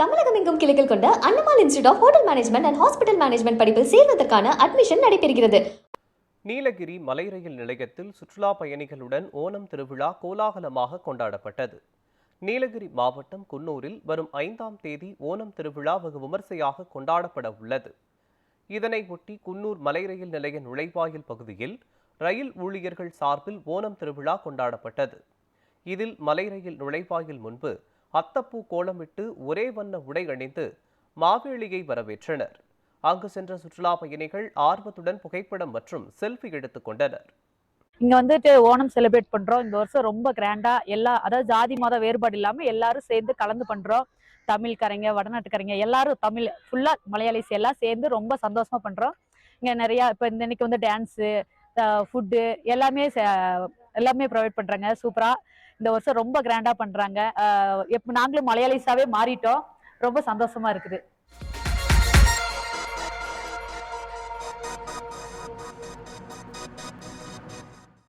தமிழகம் எங்கும் கிளைகள் கொண்ட Annamalai institute of hotel management and hospital management படிப்பில் சேர்வதற்கான அட்மிஷன் நடைபெறுகிறது. நீலகிரி மலை ரயில் நிலையத்தில் சுற்றுலா பயணிகளுடன் ஓணம் திருவிழா கோலாகலமாக கொண்டாடப்பட்டது. நீலகிரி மாவட்டம் குன்னூரில் வரும் 5ஆம் தேதி ஓணம் திருவிழா வெகு விமர்சையாக கொண்டாடப்பட உள்ளது. இதனை ஒட்டி குன்னூர் மலை ரயில் நிலைய நுழைவாயில் பகுதியில் ரயில் ஊழியர்கள் சார்பில் ஓணம் திருவிழா கொண்டாடப்பட்டது. இதில் மலை ரயில் நுழைவாயில் முன்பு அத்தப்பூ கோலமிட்டு ஒரே வண்ண உடை அணிந்து மாவேலியை வரவேற்றனர். அங்கு சென்ற சுற்றுலா பயணிகள் ஆர்வத்துடன் புகைப்படம் மற்றும் செல்ஃபி எடுத்துக் கொண்டனர். இங்க வந்துட்டு ஓணம் செலிப்ரேட் பண்றோம். இந்த வருஷம் ரொம்ப கிராண்டா அதாவது ஜாதி மத வேறுபாடு இல்லாம எல்லாரும் சேர்ந்து கலந்து பண்றோம். தமிழ்காரங்க, வடநாட்டுக்காரங்க எல்லாரும், தமிழ் ஃபுல்லா மலையாளிஸ் எல்லாம் சேர்ந்து ரொம்ப சந்தோஷமா பண்றோம். இங்க நிறைய இப்ப இன்னைக்கு வந்து டான்ஸு, ஃபுட்டு எல்லாமே ப்ரொவைட் பண்றாங்க. சூப்பரா இந்த வருஷம் ரொம்ப கிராண்டா பண்றாங்க. நாங்களும் மலையாளிஸாவே மாறிட்டோம். ரொம்ப சந்தோஷமா இருக்குது.